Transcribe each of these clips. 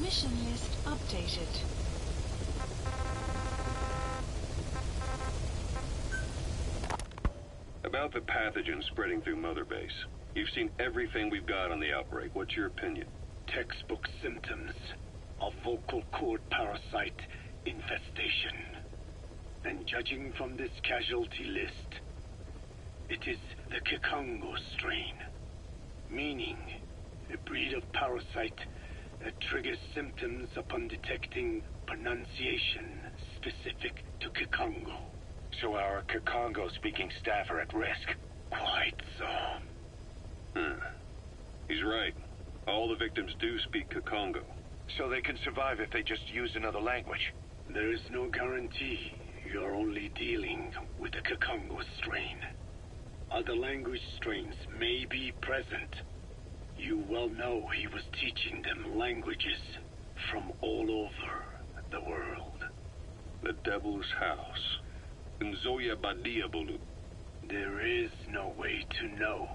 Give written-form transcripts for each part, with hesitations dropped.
Mission list updated. About the pathogen spreading through Mother Base. You've seen everything we've got on the outbreak. What's your opinion? Textbook symptoms of vocal cord parasite infestation. And judging from this casualty list, it is the Kikongo strain, meaning a breed of parasite that triggers symptoms upon detecting pronunciation specific to Kikongo. So our Kikongo-speaking staff are at risk? Quite so. He's right. All the victims do speak Kikongo. So they can survive if they just use another language? There is no guarantee. You're only dealing with the Kikongo strain. Other language strains may be present. You well know he was teaching them languages from all over the world. The Devil's House. Nzoya Badiabulu. There is no way to know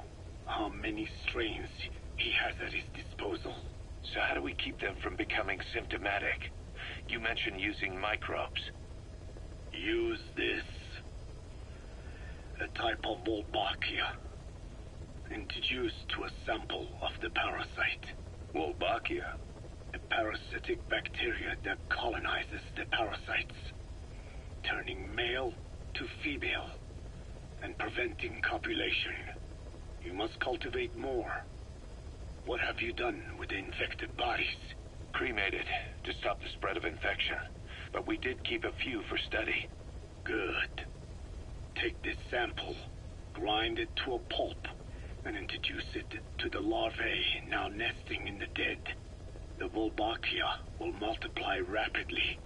how many strains he has at his disposal. So how do we keep them from becoming symptomatic? You mentioned using microbes. Use this. A type of Wolbachia. Introduced to a sample of the parasite. Wolbachia? A parasitic bacteria that colonizes the parasites, turning male to female and preventing copulation. You must cultivate more. What have you done with the infected bodies? Cremated to stop the spread of infection. But we did keep a few for study. Good. Take this sample, grind it to a pulp, and introduce it to the larvae now nesting in the dead. The Wolbachia will multiply rapidly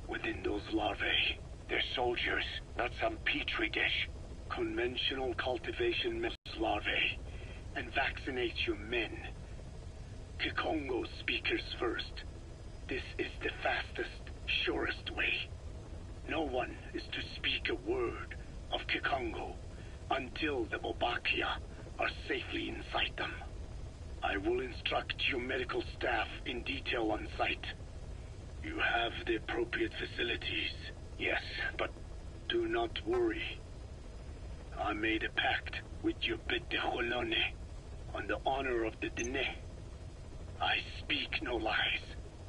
within those larvae. They're soldiers, not some petri dish. Conventional cultivation melts larvae and vaccinates your men. Kikongo speakers first. This is the fastest, surest way. No one is to speak a word of Kikongo until the Wolbachia are safely inside them. I will instruct your medical staff in detail on site. You have the appropriate facilities. Yes, but do not worry. I made a pact with your bit de Holone on the honor of the Dene. I speak no lies.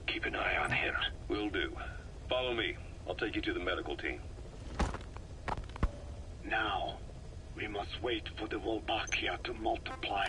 Keep an eye on him. Will do. Follow me. I'll take you to the medical team. Now, we must wait for the Wolbachia to multiply.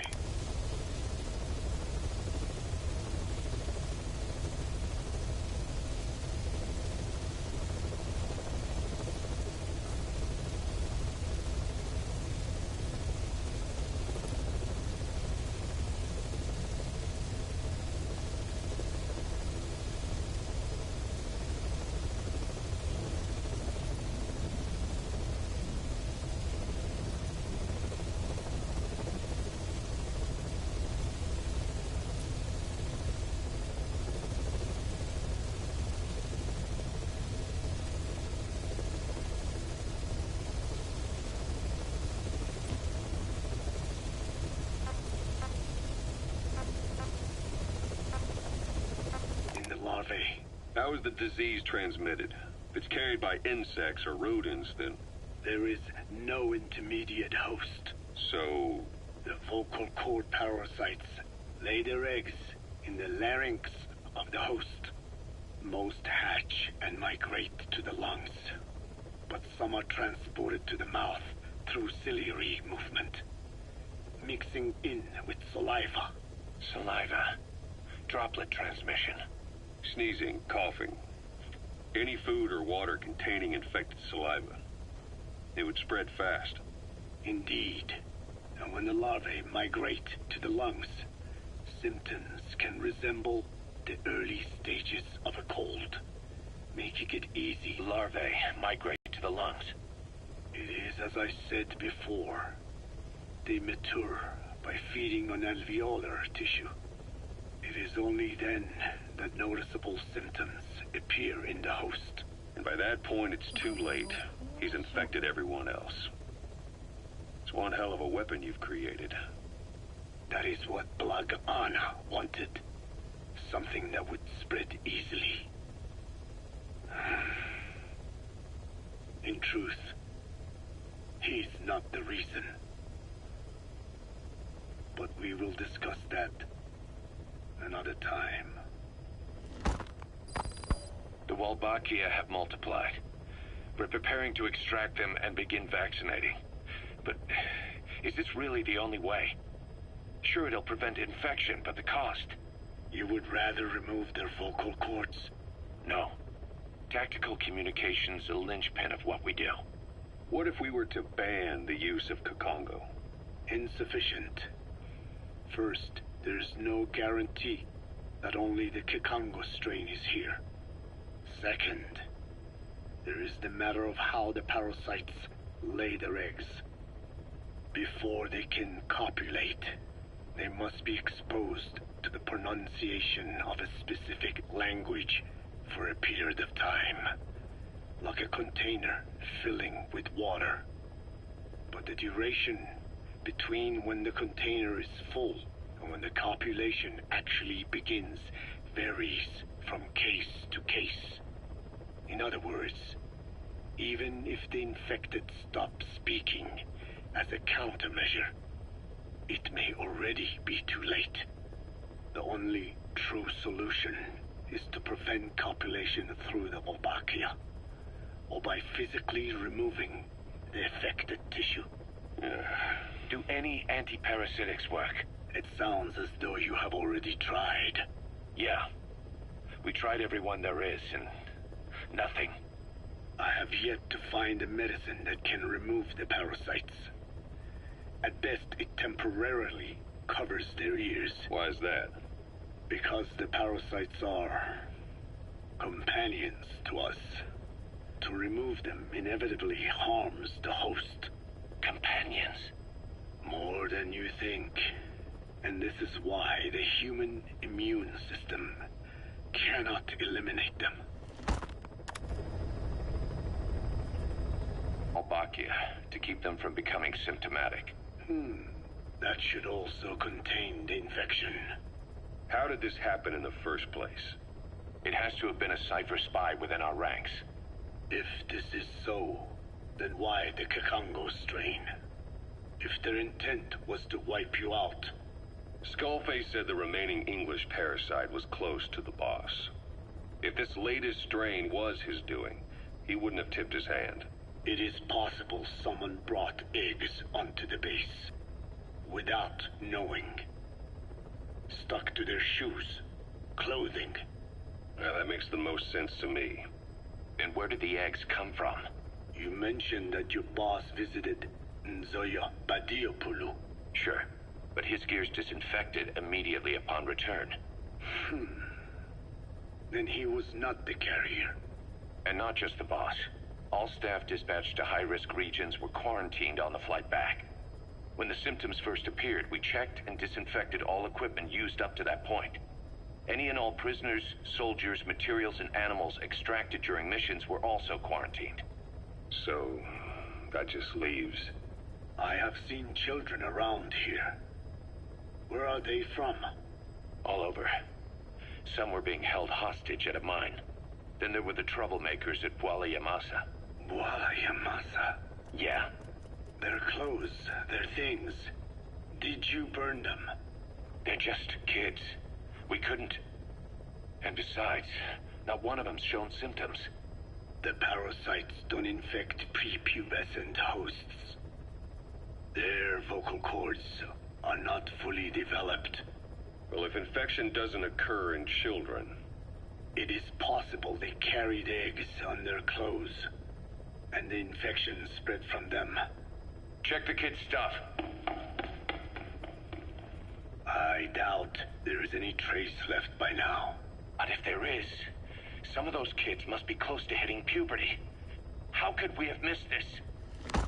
How is the disease transmitted? If it's carried by insects or rodents, then... There is no intermediate host. So... The vocal cord parasites lay their eggs in the larynx of the host. Most hatch and migrate to the lungs, but some are transported to the mouth through ciliary movement, mixing in with saliva. Saliva. Droplet transmission. Sneezing, coughing. Any food or water containing infected saliva. It would spread fast. Indeed. And when the larvae migrate to the lungs, symptoms can resemble the early stages of a cold, making it easy. Larvae migrate to the lungs. It is as I said before. They mature by feeding on alveolar tissue. It is only then that noticeable symptoms appear in the host. And by that point, it's too late. He's infected everyone else. It's one hell of a weapon you've created. That is what Black Anna wanted. something that would spread easily. In truth, he's not the reason. But we will discuss that another time. The Wolbachia have multiplied. We're preparing to extract them and begin vaccinating. But is this really the only way? Sure, it'll prevent infection, but the cost? You would rather remove their vocal cords? No. Tactical communication's a linchpin of what we do. What if we were to ban the use of Kikongo? Insufficient. First, there's no guarantee that only the Kikongo strain is here. Second, there is the matter of how the parasites lay their eggs. Before they can copulate, they must be exposed to the pronunciation of a specific language for a period of time, like a container filling with water. But the duration between when the container is full and when the copulation actually begins varies from case to case. In other words, even if the infected stop speaking as a countermeasure, it may already be too late. The only true solution is to prevent copulation through the Wolbachia, or by physically removing the affected tissue. Do any antiparasitics work? It sounds as though you have already tried. Yeah. We tried every one there is, and nothing. I have yet to find a medicine that can remove the parasites. At best, it temporarily covers their ears. Why is that? Because the parasites are companions to us. To remove them inevitably harms the host. Companions? More than you think. And this is why the human immune system cannot eliminate them. Wolbachia, to keep them from becoming symptomatic. That should also contain the infection. How did this happen in the first place? It has to have been a Cypher spy within our ranks. If this is so, then why the Kikongo strain? If their intent was to wipe you out. Skullface said the remaining English parasite was close to the boss. If this latest strain was his doing, he wouldn't have tipped his hand. It is possible someone brought eggs onto the base without knowing. Stuck to their shoes, clothing. Well, that makes the most sense to me. And where did the eggs come from? You mentioned that your boss visited Nzoya Badiopulu. Sure, but his gear's disinfected immediately upon return. Then he was not the carrier. And not just the boss. All staff dispatched to high-risk regions were quarantined on the flight back. When the symptoms first appeared, we checked and disinfected all equipment used up to that point. Any and all prisoners, soldiers, materials, and animals extracted during missions were also quarantined. So, that just leaves... I have seen children around here. Where are they from? All over. Some were being held hostage at a mine. Then there were the troublemakers at Bwala Yamasa. Bwala Yamasa? Yeah. Their clothes, their things. Did you burn them? They're just kids. We couldn't. And besides, not one of them's shown symptoms. The parasites don't infect prepubescent hosts. Their vocal cords are not fully developed. Well, if infection doesn't occur in children... It is possible they carried eggs on their clothes, and the infection spread from them. Check the kid's stuff. I doubt there is any trace left by now. But if there is, some of those kids must be close to hitting puberty. How could we have missed this?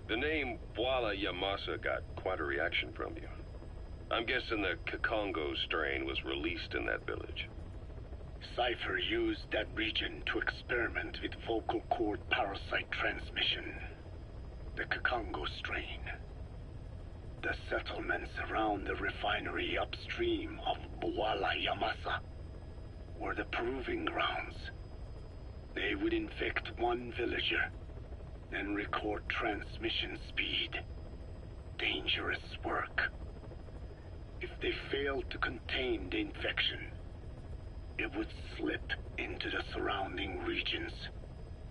The name Bwala Yamasa got quite a reaction from you. I'm guessing the Kikongo strain was released in that village. Cypher used that region to experiment with vocal cord parasite transmission. The Kikongo strain. The settlements around the refinery upstream of Yamasa were the proving grounds. They would infect one villager, then record transmission speed. Dangerous work. If they failed to contain the infection, it would slip into the surrounding regions.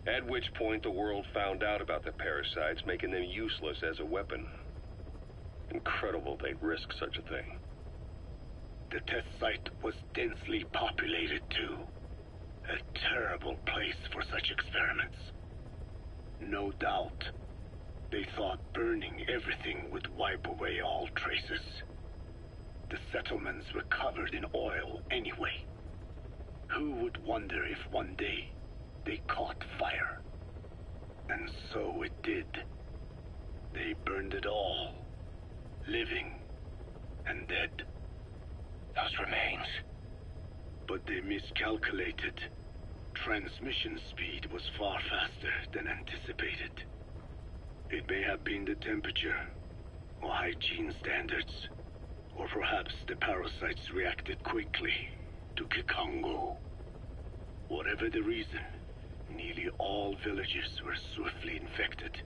At which point the world found out about the parasites, making them useless as a weapon. Incredible they'd risk such a thing. The test site was densely populated too. A terrible place for such experiments. No doubt, they thought burning everything would wipe away all traces. The settlements were covered in oil anyway. Who would wonder if one day they caught fire? And so it did. They burned it all, living and dead. Those remains. But they miscalculated. Transmission speed was far faster than anticipated. It may have been the temperature, or hygiene standards, or perhaps the parasites reacted quickly to Kikongo. Whatever the reason, nearly all villages were swiftly infected,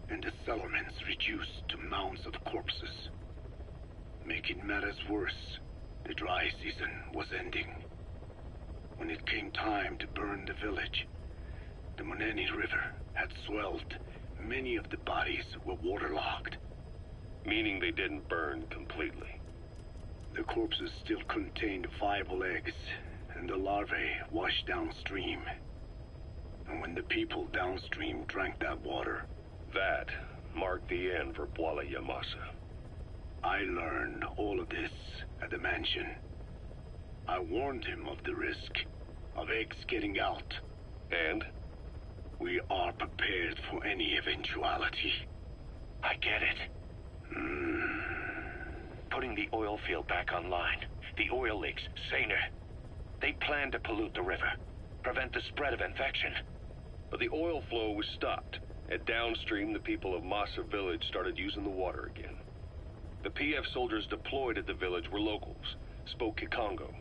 and the settlements reduced to mounds of corpses. Making matters worse, the dry season was ending. When it came time to burn the village, the Moneni River had swelled. Many of the bodies were waterlogged. Meaning they didn't burn completely. The corpses still contained viable eggs, and the larvae washed downstream. And when the people downstream drank that water, that marked the end for Yamasa. I learned all of this at the mansion. I warned him of the risk of eggs getting out. And? We are prepared for any eventuality. I get it. Putting the oil field back online. The oil leaks, saner. They plan to pollute the river, prevent the spread of infection. But the oil flow was stopped, and downstream the people of Masa village started using the water again. The PF soldiers deployed at the village were locals, spoke Kikongo.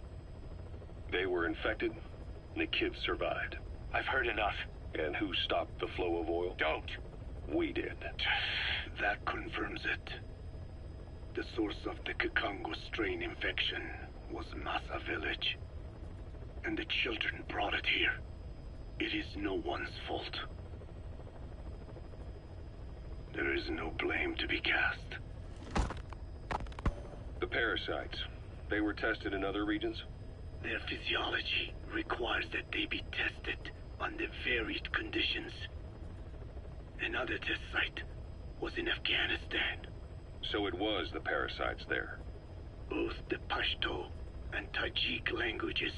They were infected, and the kids survived. I've heard enough. And who stopped the flow of oil? Don't. We did. That confirms it. The source of the Kikongo strain infection was Masa village. And the children brought it here. It is no one's fault. There is no blame to be cast. The parasites, they were tested in other regions? Their physiology requires that they be tested under varied conditions. Another test site was in Afghanistan. So it was the parasites there. Both the Pashto and Tajik languages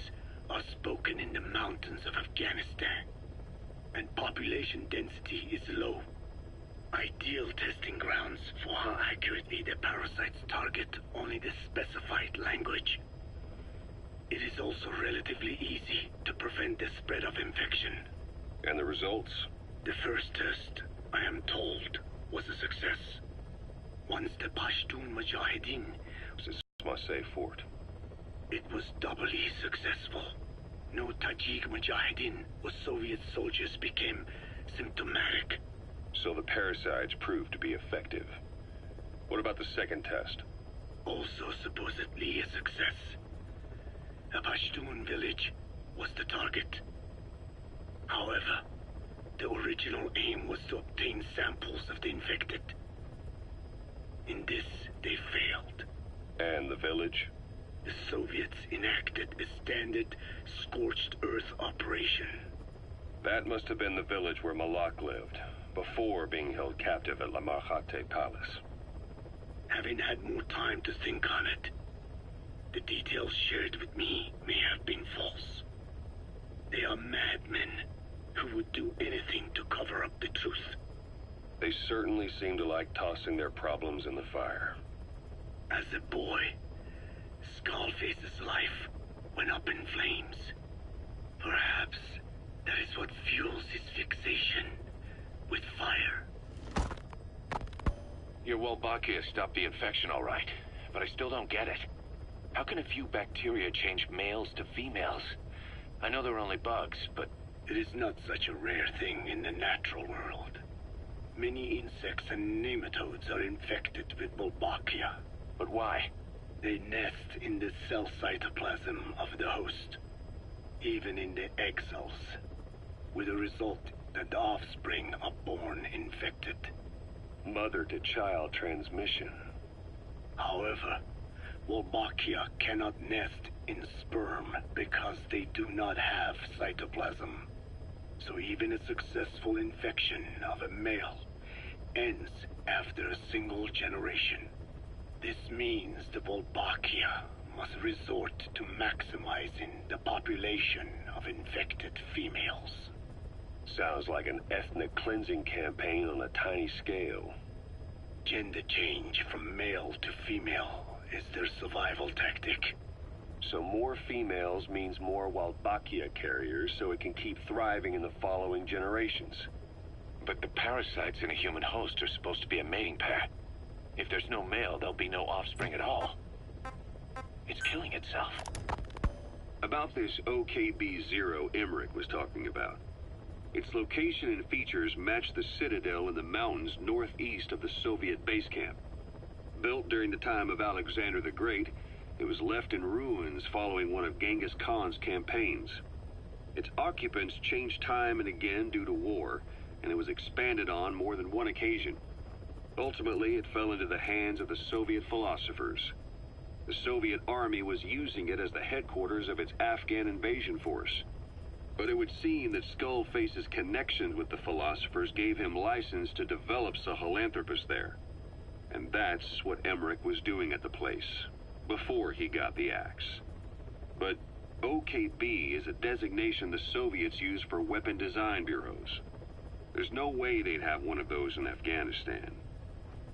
are spoken in the mountains of Afghanistan, and population density is low. Ideal testing grounds for how accurately the parasites target only the specified language. It is also relatively easy to prevent the spread of infection. And the results? The first test, I am told, was a success. Once the Pashtun Mujahideen... This is my safe fort. It was doubly successful. No Tajik Mujahideen or Soviet soldiers became symptomatic. So the parasites proved to be effective. What about the second test? Also supposedly a success. A Pashtun village was the target. However, the original aim was to obtain samples of the infected. In this, they failed. And the village? The Soviets enacted a standard scorched earth operation. That must have been the village where Malak lived, before being held captive at La Marjate Palace. Having had more time to think on it, the details shared with me may have been false. They are madmen who would do anything to cover up the truth. They certainly seem to like tossing their problems in the fire. As a boy, Skullface's life went up in flames. Perhaps that is what fuels his fixation with fire. Your Wolbachia stopped the infection all right, but I still don't get it. How can a few bacteria change males to females? I know they're only bugs, but... It is not such a rare thing in the natural world. Many insects and nematodes are infected with Wolbachia. But why? They nest in the cell cytoplasm of the host, even in the egg cells, with the result that the offspring are born infected. Mother-to-child transmission. However, Wolbachia cannot nest in sperm because they do not have cytoplasm. So even a successful infection of a male ends after a single generation. This means the Wolbachia must resort to maximizing the population of infected females. Sounds like an ethnic cleansing campaign on a tiny scale. Gender change from male to female is their survival tactic. So more females means more Wolbachia carriers, so it can keep thriving in the following generations. But the parasites in a human host are supposed to be a mating pair. If there's no male, there'll be no offspring at all. It's killing itself. About this OKB-0 Emmerich was talking about. Its location and features match the citadel in the mountains northeast of the Soviet base camp. Built during the time of Alexander the Great, it was left in ruins following one of Genghis Khan's campaigns. Its occupants changed time and again due to war, and it was expanded on more than one occasion. Ultimately, it fell into the hands of the Soviet philosophers. The Soviet army was using it as the headquarters of its Afghan invasion force. But it would seem that Skullface's connections with the philosophers gave him license to develop Sahelanthropus there. And that's what Emmerich was doing at the place, before he got the axe. But OKB is a designation the Soviets use for weapon design bureaus. There's no way they'd have one of those in Afghanistan.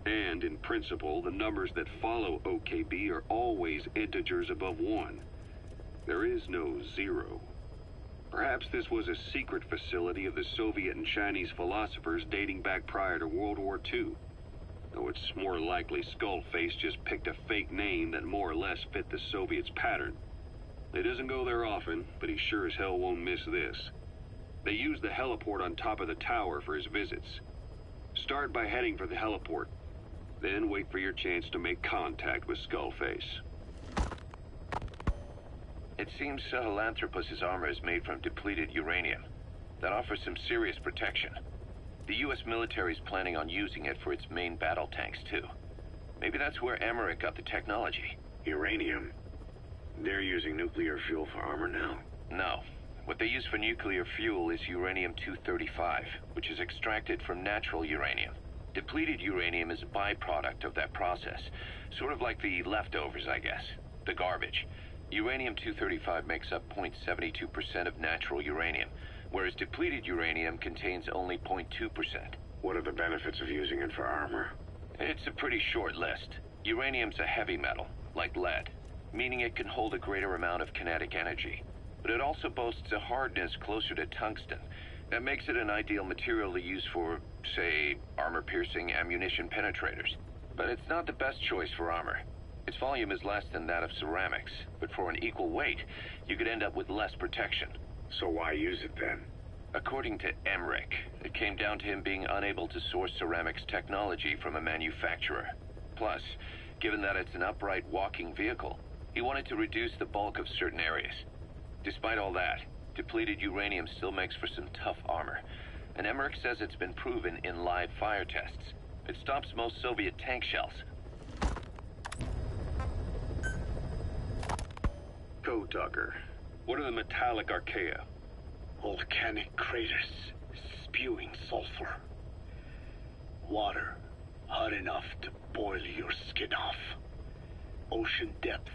And in principle, the numbers that follow OKB are always integers above 1. There is no 0. Perhaps this was a secret facility of the Soviet and Chinese philosophers dating back prior to World War II. Though it's more likely Skullface just picked a fake name that more or less fit the Soviets' pattern. He doesn't go there often, but he sure as hell won't miss this. They use the heliport on top of the tower for his visits. Start by heading for the heliport. Then wait for your chance to make contact with Skullface. It seems Sahelanthropus's armor is made from depleted uranium. That offers some serious protection. The U.S. military is planning on using it for its main battle tanks, too. Maybe that's where Emmerich got the technology. Uranium? They're using nuclear fuel for armor now? No. What they use for nuclear fuel is uranium-235, which is extracted from natural uranium. Depleted uranium is a byproduct of that process. Sort of like the leftovers, I guess. The garbage. Uranium-235 makes up 0.72% of natural uranium, whereas depleted uranium contains only 0.2%. What are the benefits of using it for armor? It's a pretty short list. Uranium's a heavy metal, like lead, meaning it can hold a greater amount of kinetic energy. But it also boasts a hardness closer to tungsten. That makes it an ideal material to use for, say, armor-piercing ammunition penetrators. But it's not the best choice for armor. Its volume is less than that of ceramics, but for an equal weight, you could end up with less protection. So why use it then? According to Emmerich, it came down to him being unable to source ceramics technology from a manufacturer. Plus, given that it's an upright walking vehicle, he wanted to reduce the bulk of certain areas. Despite all that, depleted uranium still makes for some tough armor, and Emmerich says it's been proven in live fire tests. It stops most Soviet tank shells. Code Talker, what are the metallic archaea? Volcanic craters spewing sulfur. Water hot enough to boil your skin off. Ocean depths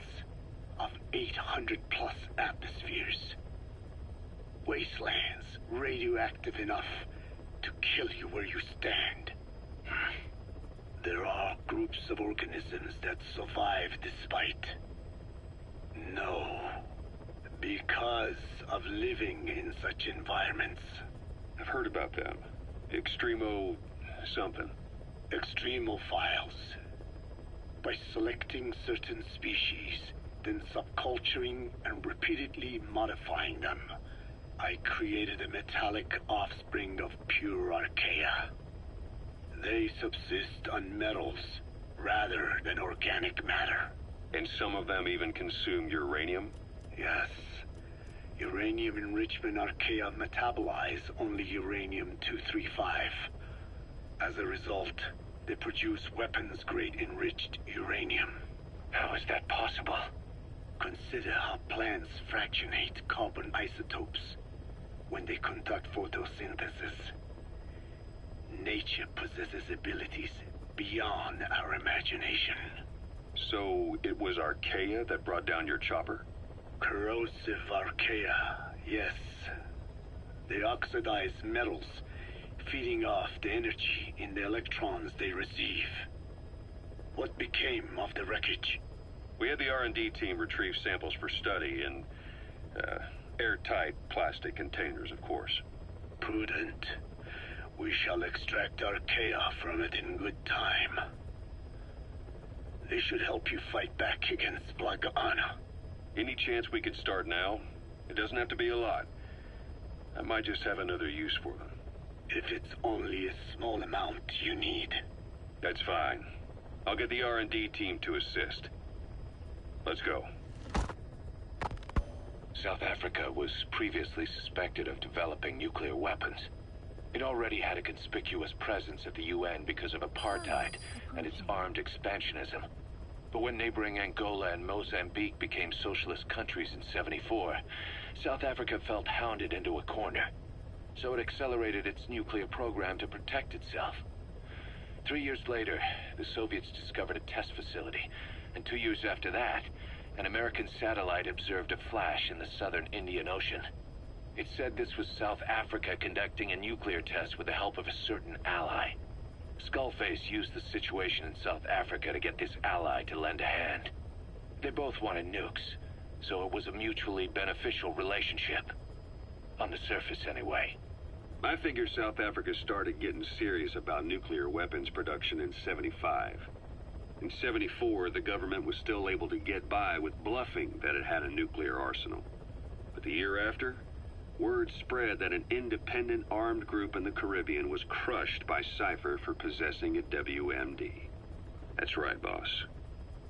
of 800 plus atmospheres. Wastelands radioactive enough to kill you where you stand. There are groups of organisms that survive despite. No, because of living in such environments. I've heard about them. Extremo something. Extremophiles. By selecting certain species, then subculturing and repeatedly modifying them, I created a metallic offspring of pure archaea. They subsist on metals rather than organic matter. And some of them even consume uranium? Yes. Uranium enrichment archaea metabolize only uranium-235. As a result, they produce weapons-grade enriched uranium. How is that possible? Consider how plants fractionate carbon isotopes when they conduct photosynthesis. Nature possesses abilities beyond our imagination. So it was archaea that brought down your chopper? Corrosive archaea, yes. They oxidize metals, feeding off the energy in the electrons they receive. What became of the wreckage? We had the R&D team retrieve samples for study in airtight plastic containers, of course. Prudent. We shall extract archaea from it in good time. They should help you fight back against Blagana. Any chance we could start now? It doesn't have to be a lot. I might just have another use for them. If it's only a small amount you need. That's fine. I'll get the R&D team to assist. Let's go. South Africa was previously suspected of developing nuclear weapons. It already had a conspicuous presence at the UN because of apartheid and its armed expansionism. But when neighboring Angola and Mozambique became socialist countries in '74, South Africa felt hounded into a corner. So it accelerated its nuclear program to protect itself. 3 years later, the Soviets discovered a test facility, and 2 years after that, an American satellite observed a flash in the southern Indian Ocean. It said this was South Africa conducting a nuclear test with the help of a certain ally. Skullface used the situation in South Africa to get this ally to lend a hand. They both wanted nukes, so it was a mutually beneficial relationship. On the surface, anyway. I figure South Africa started getting serious about nuclear weapons production in '75. In '74, the government was still able to get by with bluffing that it had a nuclear arsenal. But the year after, word spread that an independent armed group in the Caribbean was crushed by Cypher for possessing a WMD. That's right, boss.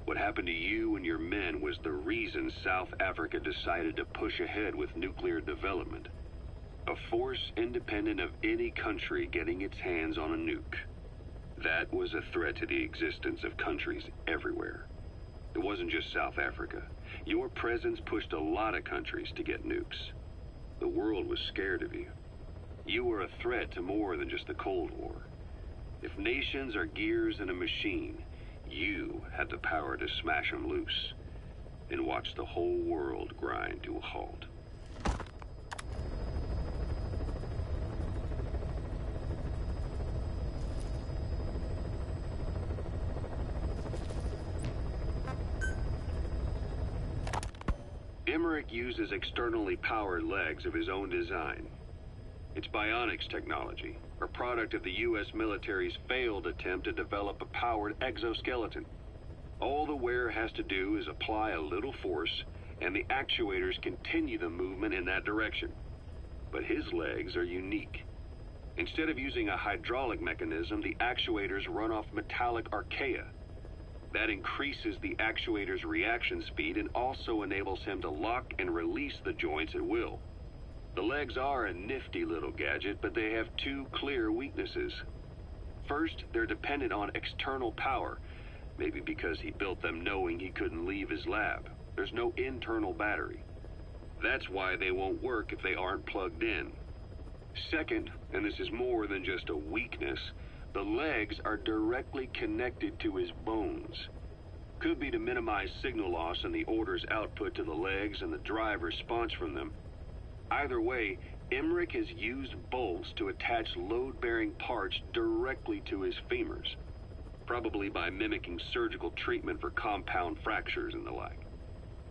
What happened to you and your men was the reason South Africa decided to push ahead with nuclear development. A force independent of any country getting its hands on a nuke. That was a threat to the existence of countries everywhere. It wasn't just South Africa. Your presence pushed a lot of countries to get nukes. The world was scared of you. You were a threat to more than just the Cold War. If nations are gears in a machine, you had the power to smash them loose and watch the whole world grind to a halt. Emmerich uses externally powered legs of his own design. It's bionics technology, a product of the U.S. military's failed attempt to develop a powered exoskeleton. All the wearer has to do is apply a little force, and the actuators continue the movement in that direction. But his legs are unique. Instead of using a hydraulic mechanism, the actuators run off metallic archaea. That increases the actuator's reaction speed and also enables him to lock and release the joints at will. The legs are a nifty little gadget, but they have two clear weaknesses. First, they're dependent on external power, maybe because he built them knowing he couldn't leave his lab. There's no internal battery. That's why they won't work if they aren't plugged in. Second, and this is more than just a weakness, the legs are directly connected to his bones. Could be to minimize signal loss in the order's output to the legs and the drive response from them. Either way, Emmerich has used bolts to attach load-bearing parts directly to his femurs, probably by mimicking surgical treatment for compound fractures and the like.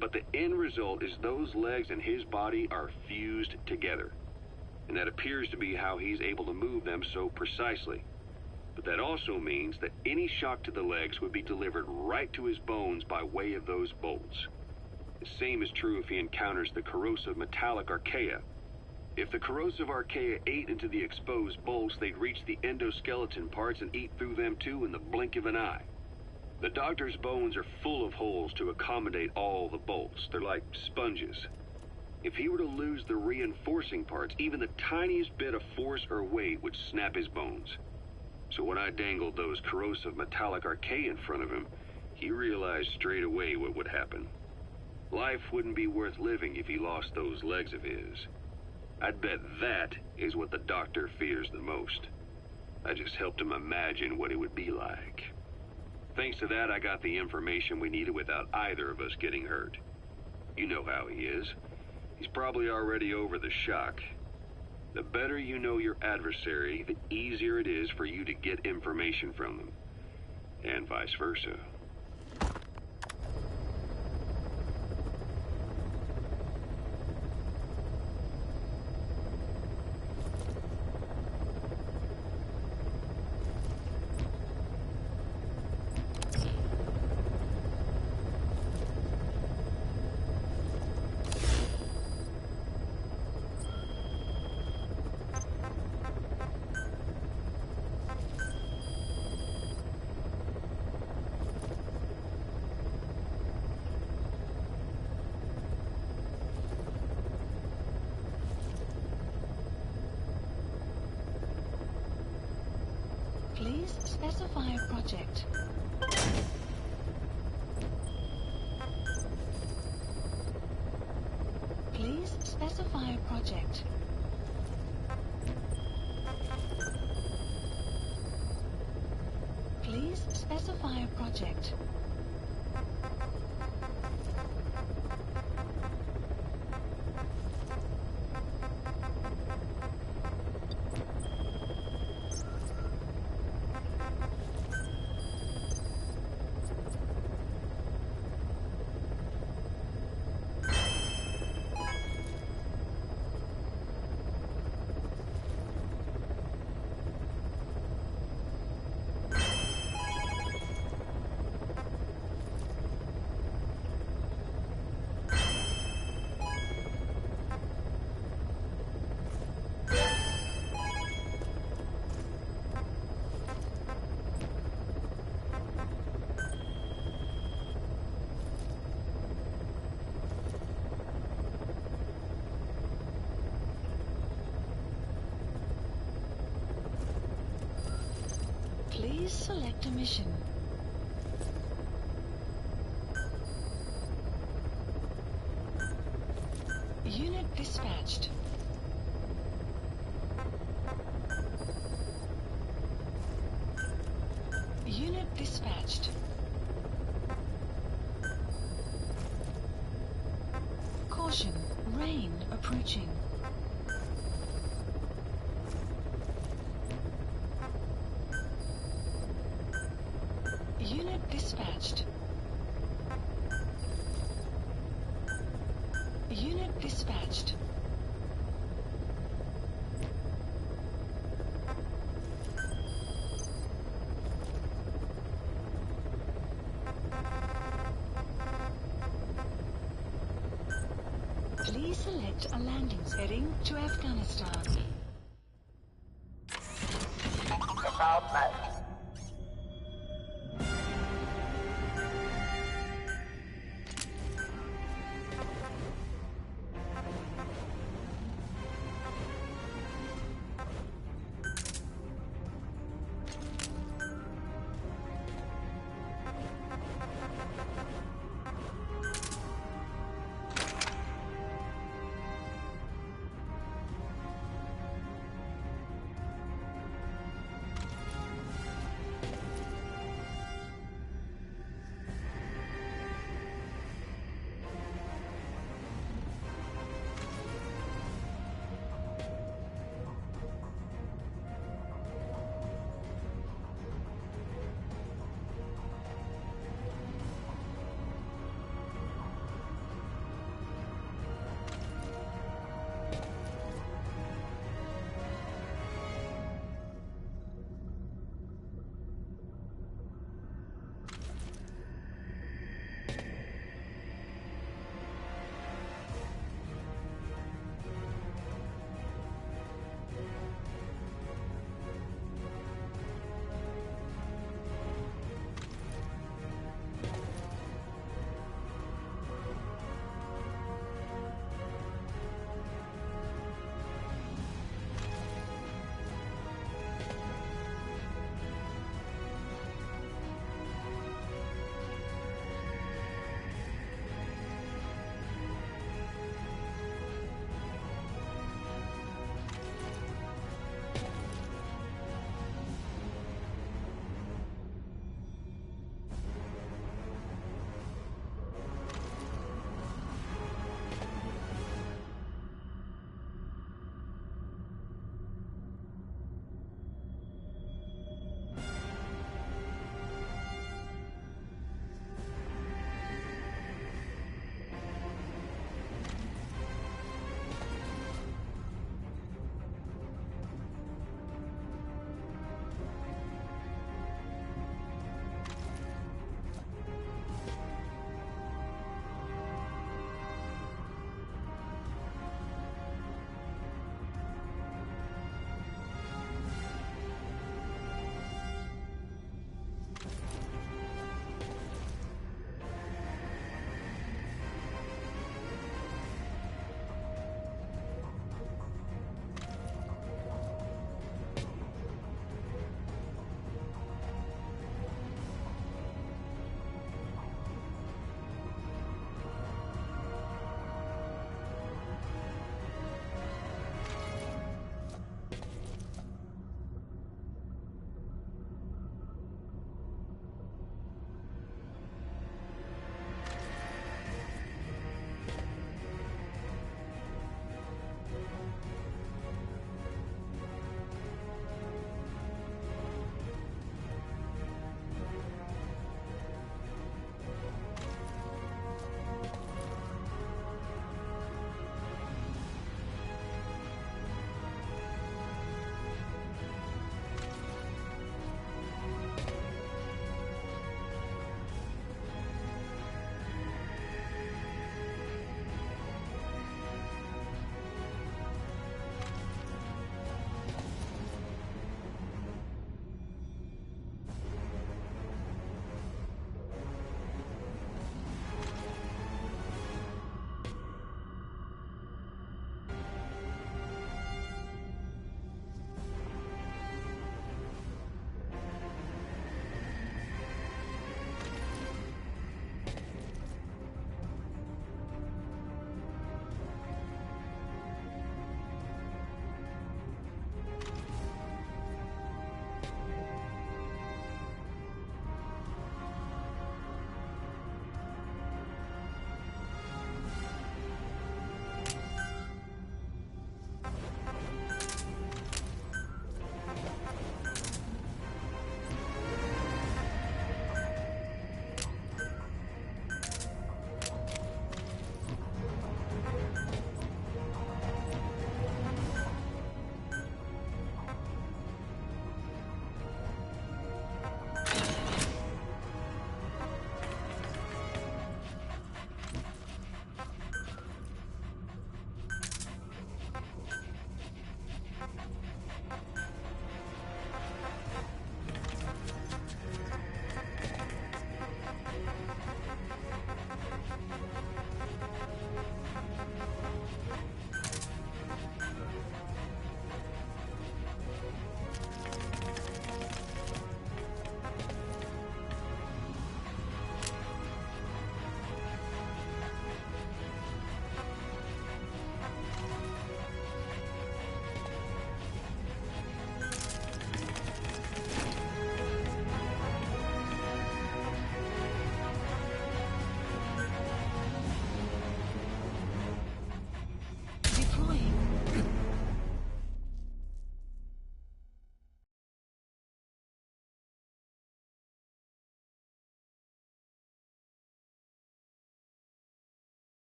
But the end result is those legs and his body are fused together, and that appears to be how he's able to move them so precisely. But that also means that any shock to the legs would be delivered right to his bones by way of those bolts. The same is true if he encounters the corrosive metallic archaea. If the corrosive archaea ate into the exposed bolts, they'd reach the endoskeleton parts and eat through them too in the blink of an eye. The doctor's bones are full of holes to accommodate all the bolts. They're like sponges. If he were to lose the reinforcing parts, even the tiniest bit of force or weight would snap his bones. So when I dangled those corrosive metallic archaea in front of him, he realized straight away what would happen. Life wouldn't be worth living if he lost those legs of his. I'd bet that is what the doctor fears the most. I just helped him imagine what it would be like. Thanks to that, I got the information we needed without either of us getting hurt. You know how he is. He's probably already over the shock. The better you know your adversary, the easier it is for you to get information from them. And vice versa. Please specify a project. Please specify a project. Please specify a project. Please select a mission. Unit dispatched. Unit dispatched. Caution, rain approaching. Unit dispatched. Unit dispatched. Please select a landing heading to Afghanistan. About that.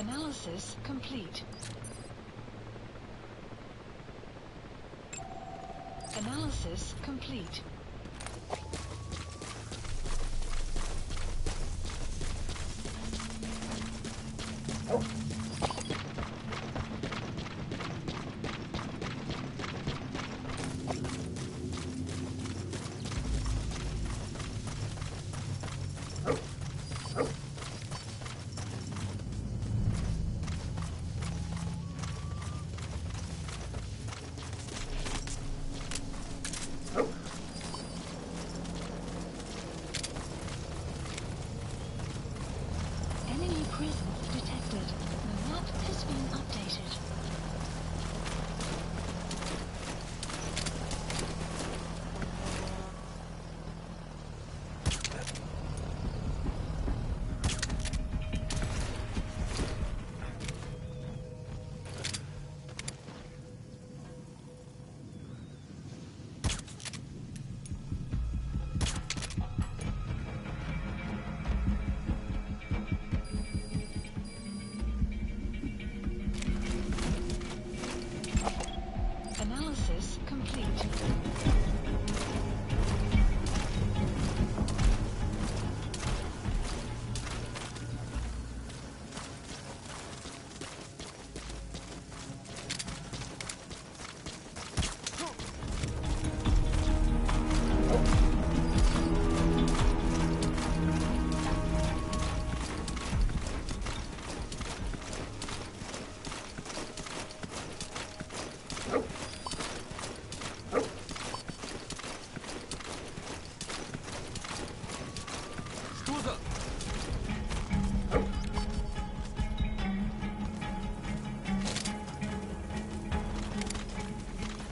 Analysis complete. Analysis complete. Enemy presence detected. The map has been updated. Analysis complete.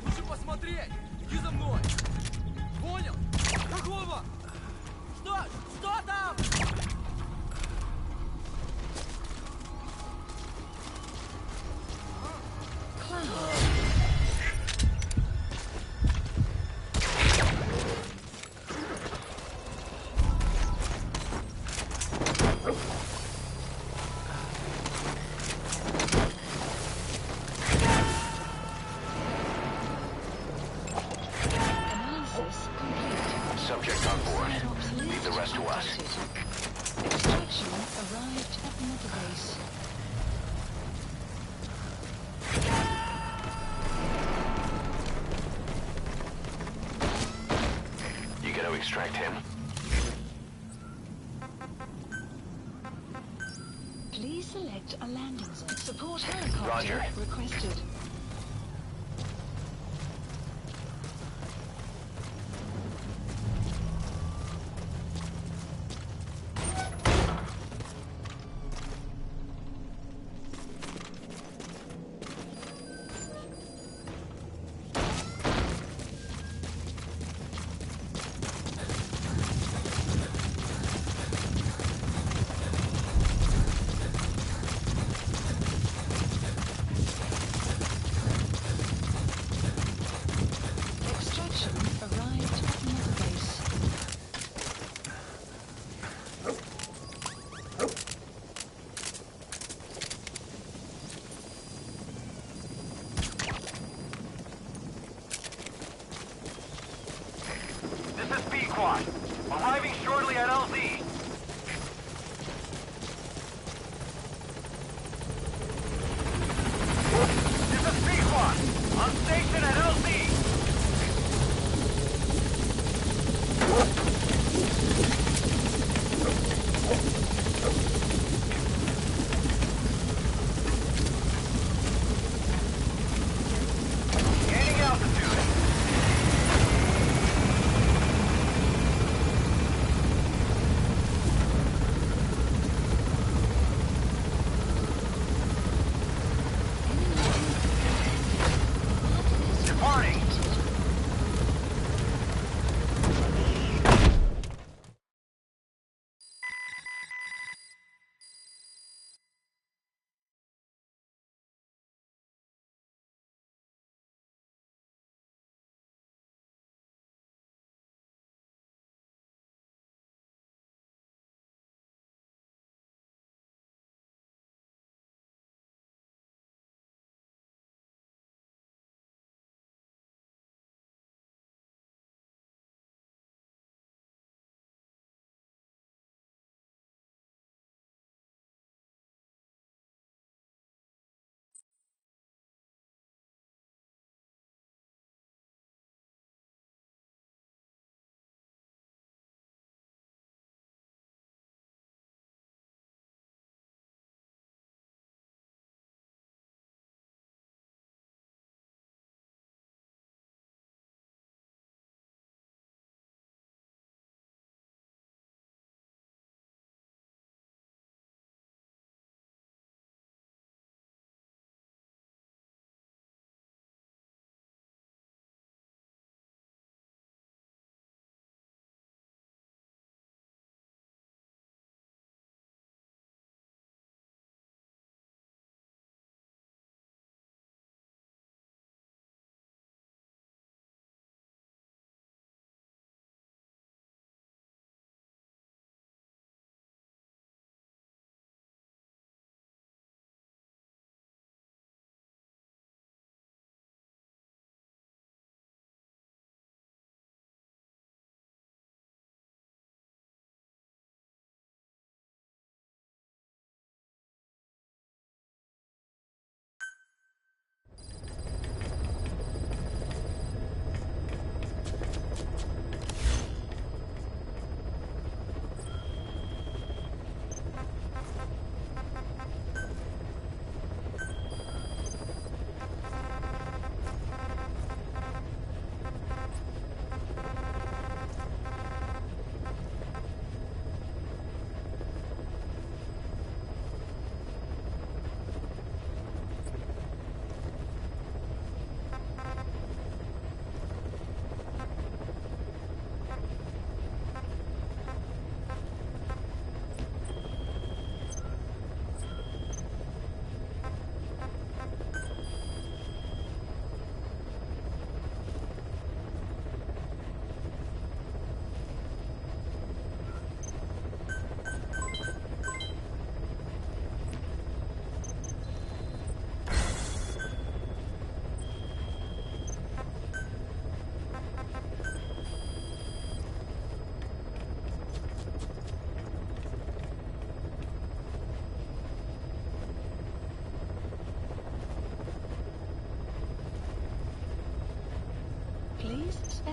Лучше посмотреть! Иди за мной! Понял? Какого? Что там? Analysis complete. Subject on board. Leave the rest to us. Extraction arrived at Mother Base. You gotta extract him. Please select a landing zone. Support helicopter Roger. requested. Extraction arrived at Mother Base. This is B-Quad. Arriving shortly at LZ. This is B-Quad. On station at LZ. Gaining altitude.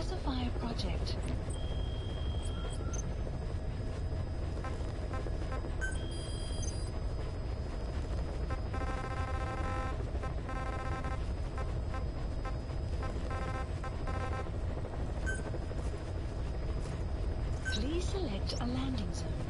Specify a project. Please select a landing zone.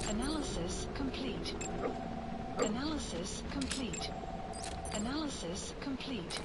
Analysis complete. Analysis complete. Analysis complete.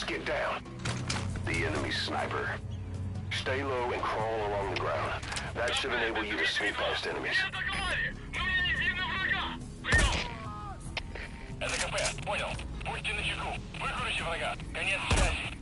get down. The enemy sniper. Stay low and crawl along the ground. That should enable you to sneak past enemies. Это КП, понял. Будьте начеку. Выкрутите врага. Конец связи.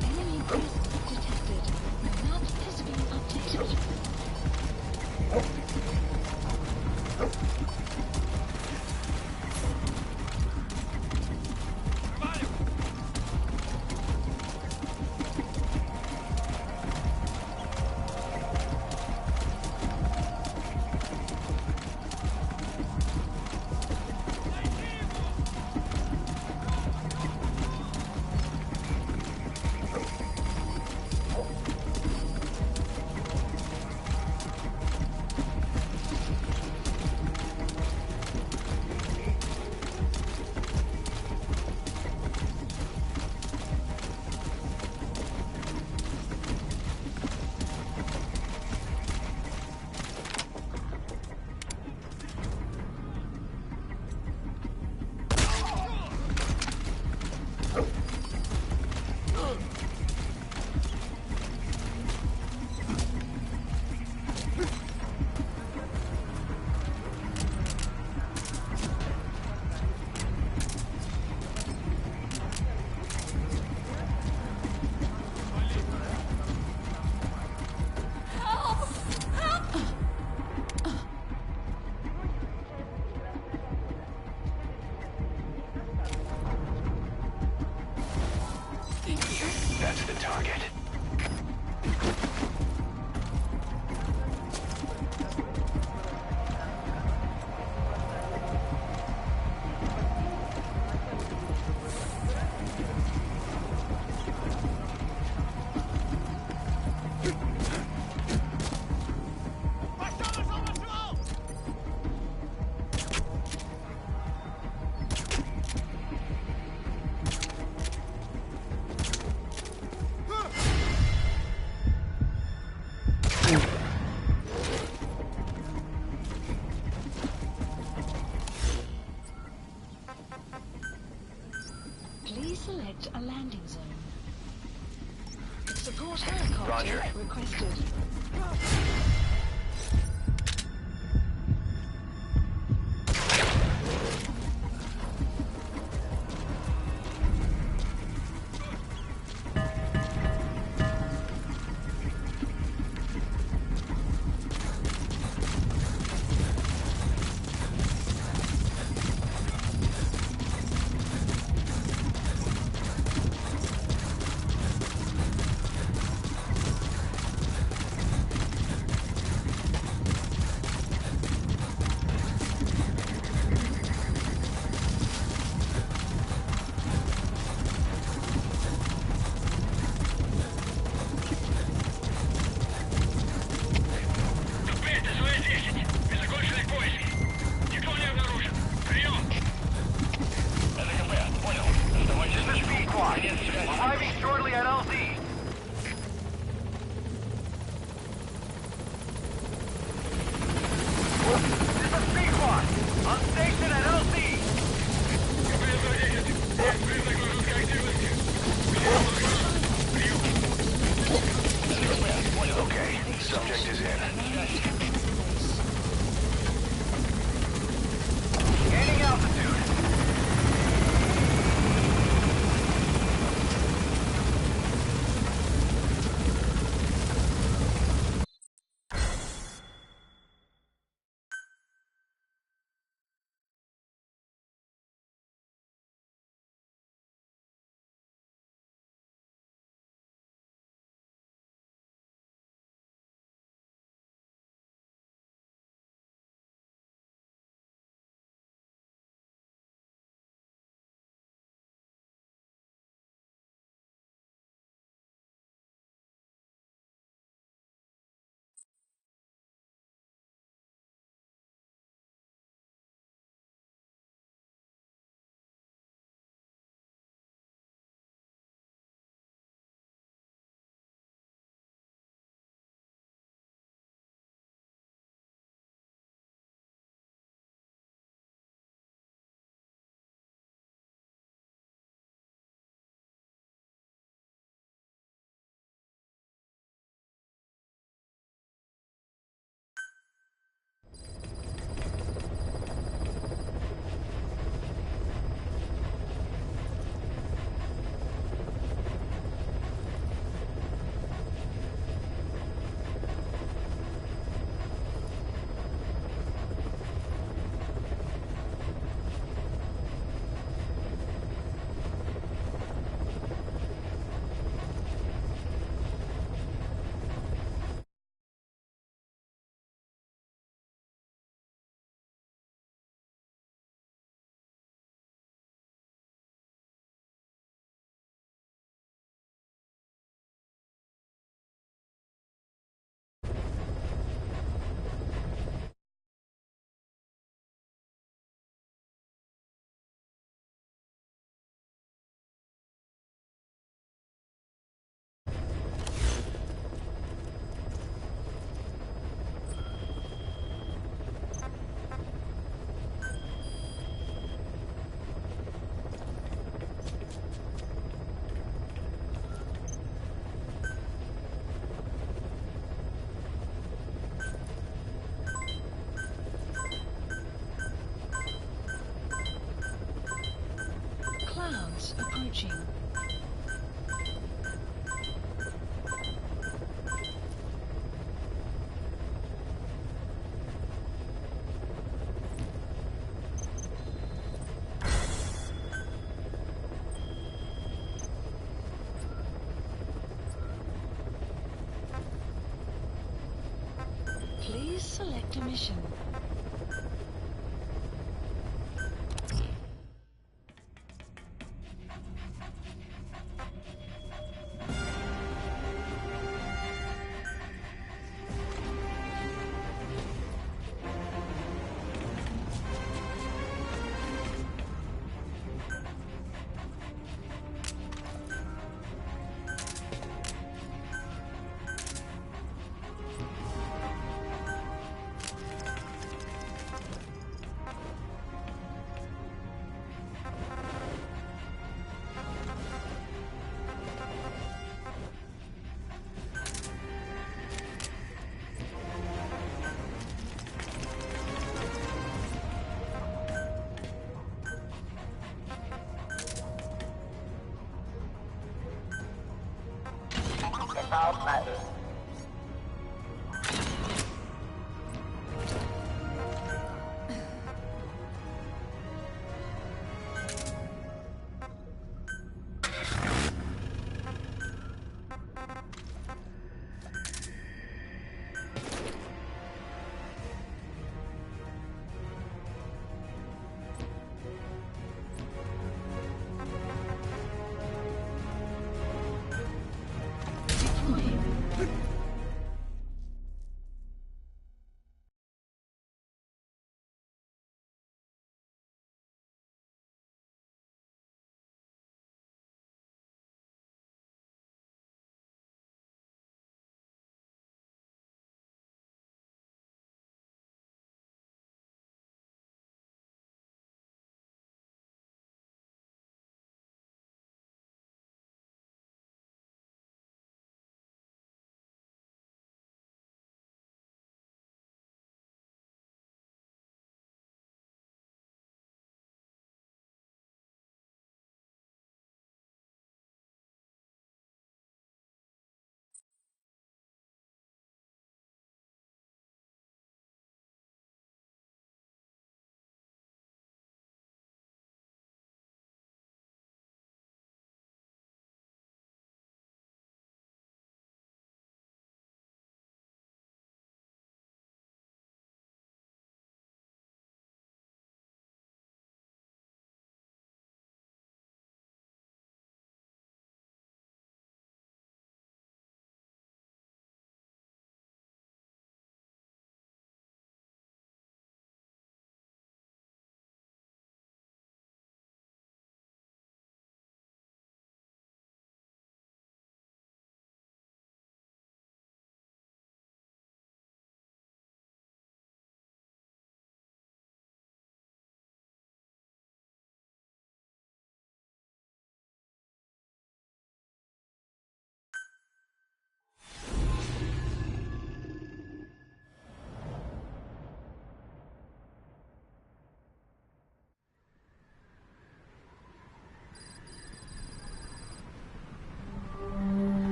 Enemy presence detected. The map has been updated. That's the target. Please select a landing zone. Support helicopter Roger. requested. Please select a mission. About matter.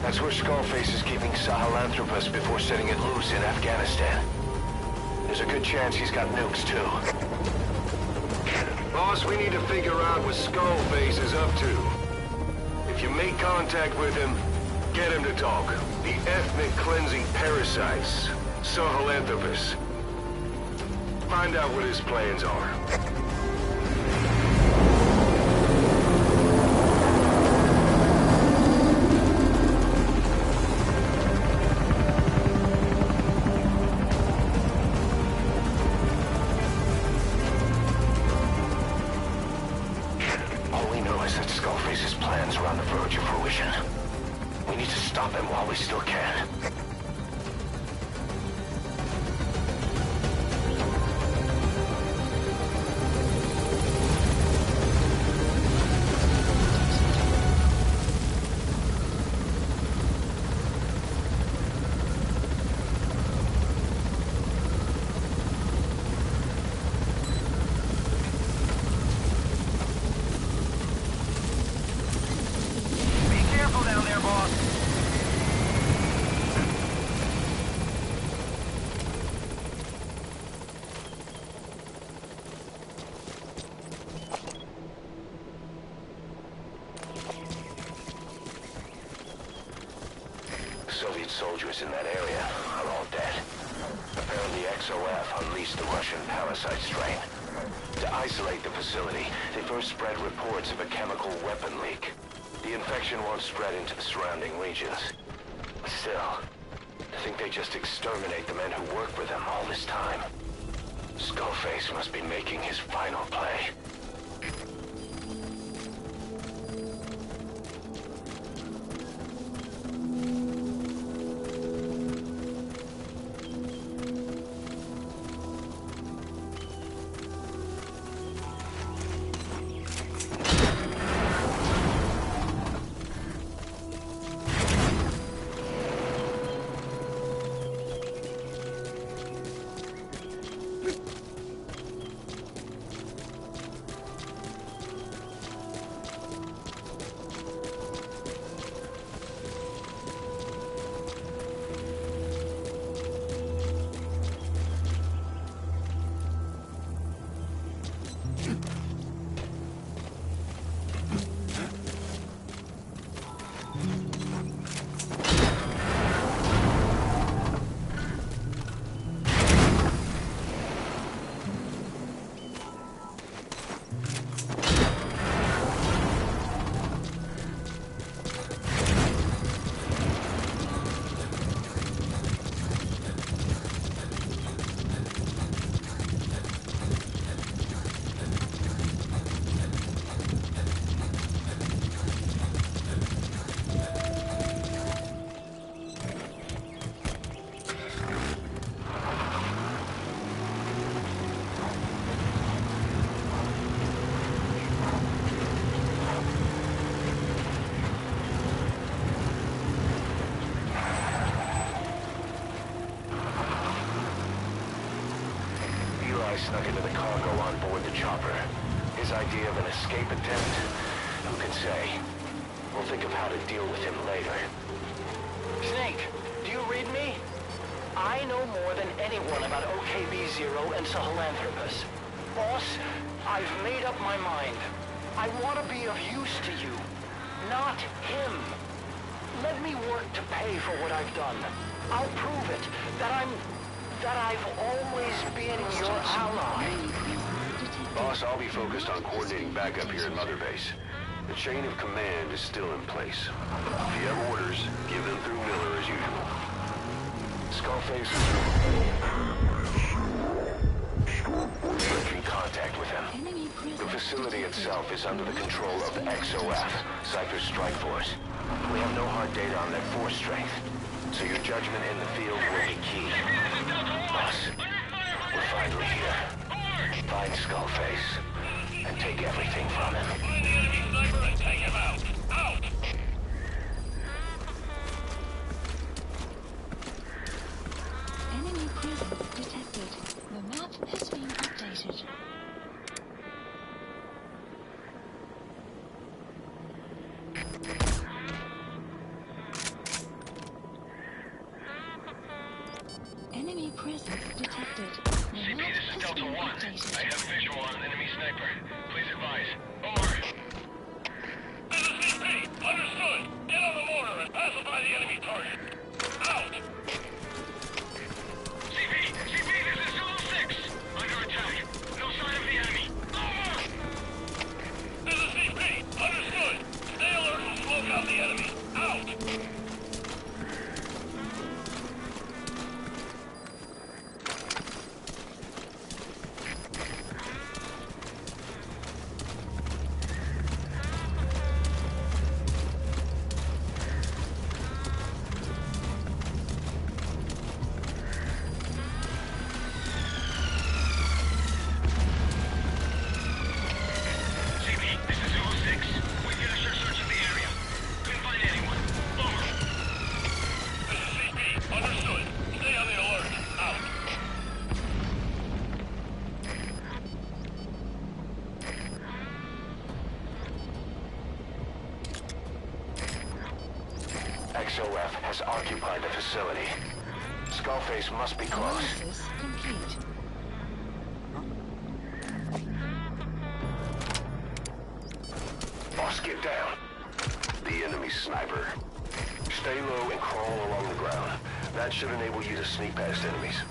That's where Skullface is keeping Sahelanthropus before setting it loose in Afghanistan. There's a good chance he's got nukes, too. Boss, we need to figure out what Skullface is up to. If you make contact with him, get him to talk. The ethnic cleansing parasites, Sahelanthropus. Find out what his plans are. All we know is that Skullface's plans are on the verge of fruition. We need to stop him while we still can. soldiers in that area are all dead. Apparently XOF unleashed the Russian parasite strain. To isolate the facility, they first spread reports of a chemical weapon leak. The infection won't spread into the surrounding regions. Still, I think they just exterminate the men who work with them all this time. Skullface must be making his final play. Snuck into the cargo on board the chopper. His idea of an escape attempt? Who can say? We'll think of how to deal with him later. Snake, do you read me? I know more than anyone about OKB-0 and Sahelanthropus. Boss, I've made up my mind. I want to be of use to you, not him. Let me work to pay for what I've done. I'll prove it, that I've always been your ally. Boss, I'll be focused on coordinating backup here at Mother Base. The chain of command is still in place. If you have orders, give them through Miller as usual. Skullface is making contact with him. The facility itself is under the control of XOF, Cypher's Strike Force. We have no hard data on their force strength, so your judgment in the field will be key. Boss, we're finally here. Find Skullface and take everything from him. Find the enemy sniper and take him out! Out! Enemy presence detected. The map has been updated. Enemy presence detected. The CP, map this is has Delta been 1. updated. I have visual on an enemy sniper. Please advise. Over. This is CP. Understood. Get on the mortar and pacify the enemy target. Out! CP, this is Zulu 6. Under attack. No sign of the enemy. Over! This is CP. Understood. Stay alert and smoke out the enemy. Out! XOF has occupied the facility. Skullface must be close. Analysis complete. Boss, get down. The enemy sniper. Stay low and crawl along the ground. That should enable you to sneak past enemies.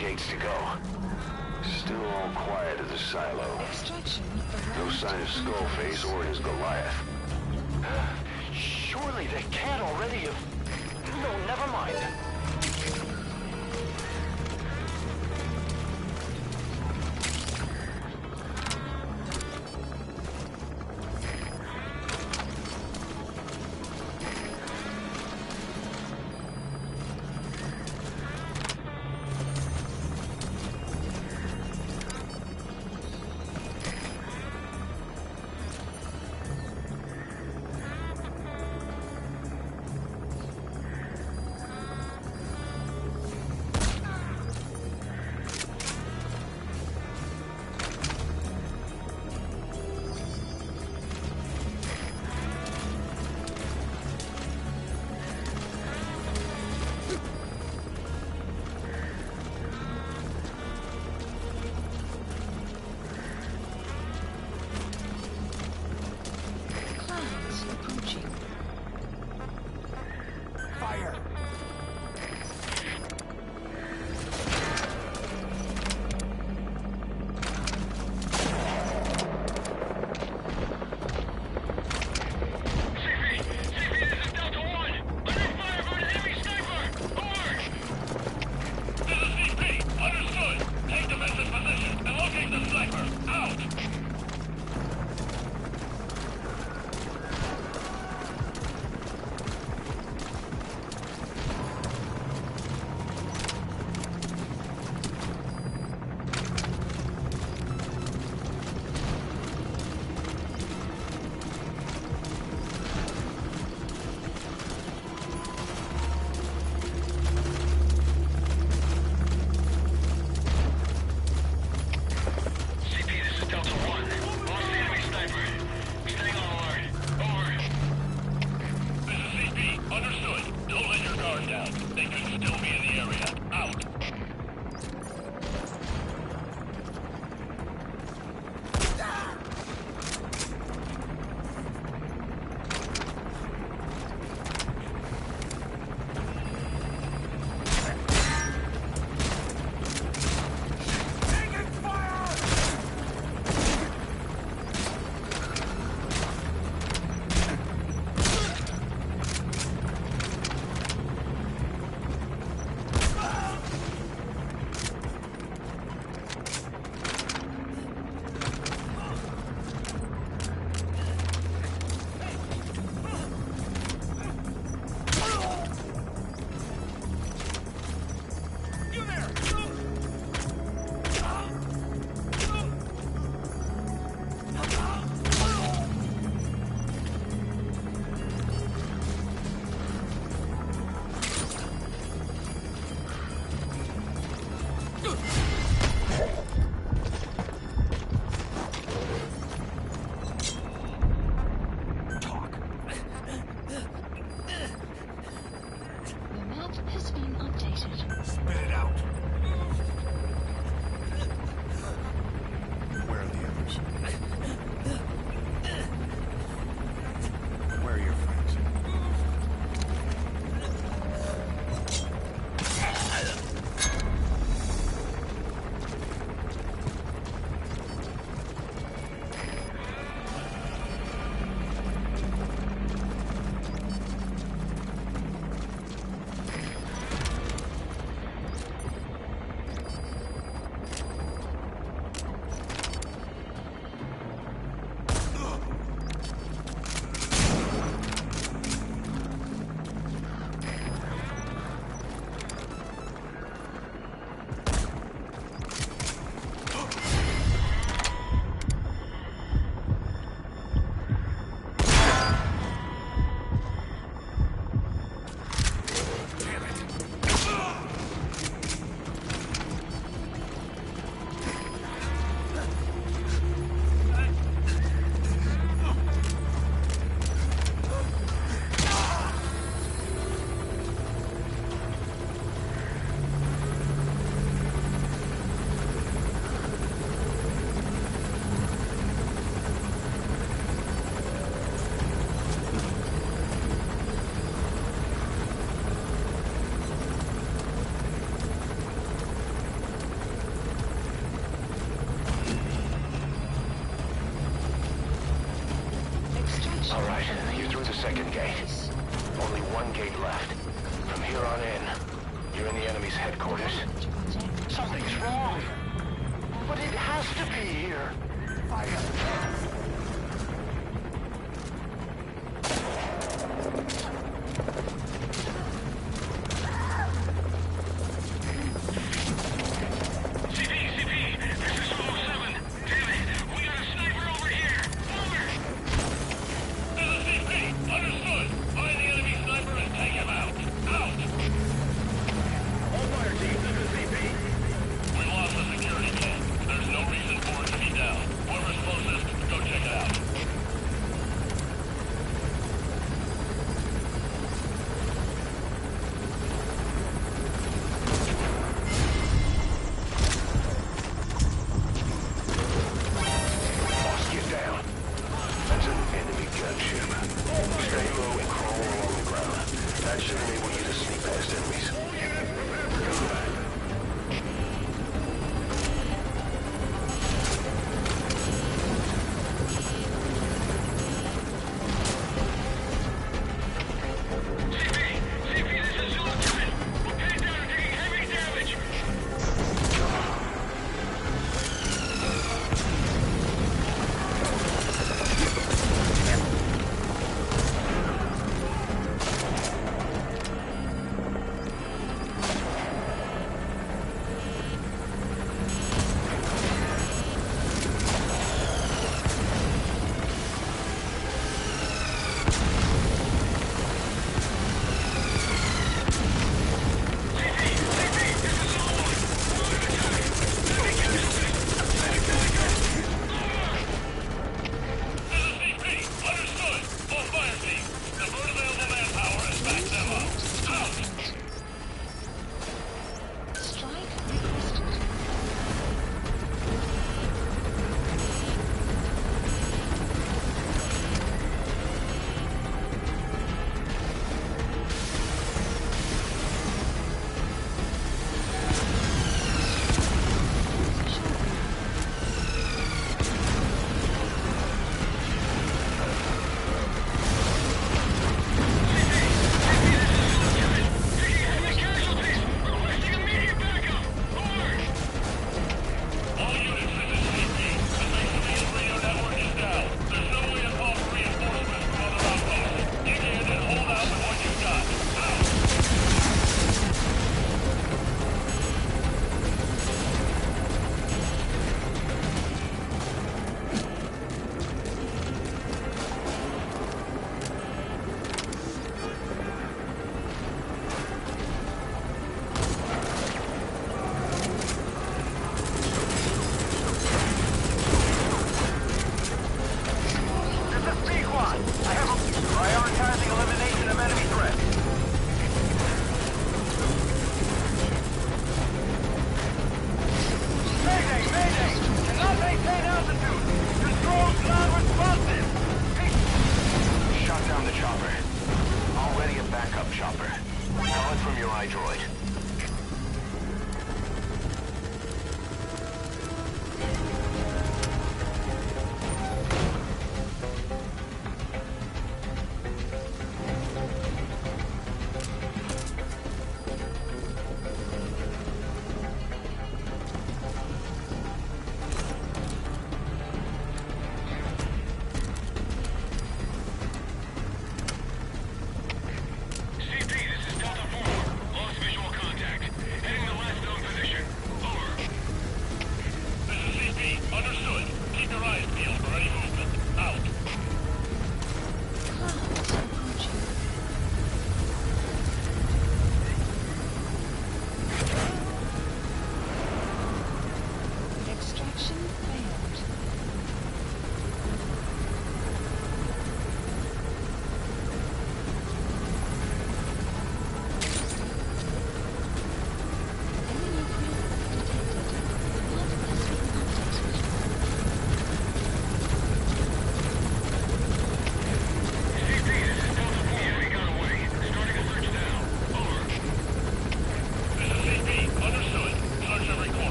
gates to go. Still all quiet at the silo. Extraction. No sign of Skullface or his Goliath. Surely they can't already have... No, never mind. All right, you're through the second gate. Only one gate left. From here on in, you're in the enemy's headquarters. Something's wrong. But it has to be here.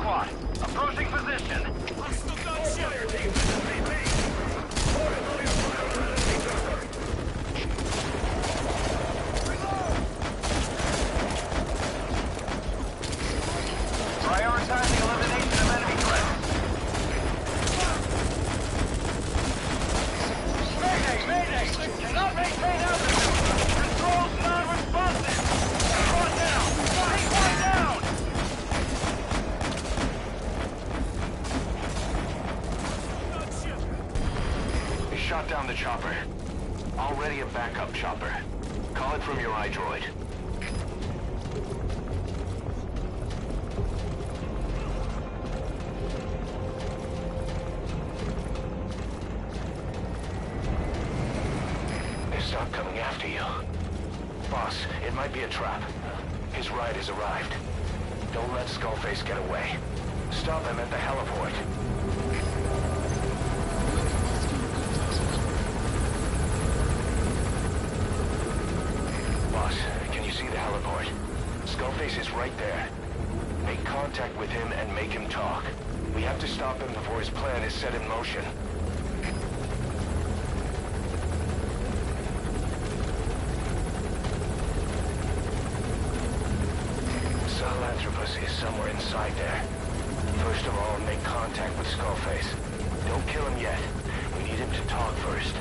squad. Approaching position. Prioritize the elimination of enemy threats. Mayday! Cannot maintain altitude. Controls non-responsive. Squad down. Take one down. He shot down the chopper. Already a backup chopper. Call it from your iDroid. Stop coming after you. Boss, it might be a trap. His ride has arrived. Don't let Skullface get away. Stop him at the heliport. Boss, can you see the heliport? Skullface is right there. Make contact with him and make him talk. We have to stop him before his plan is set in motion. Sahelanthropus is somewhere inside there. First of all, make contact with Skullface. Don't kill him yet. We need him to talk first.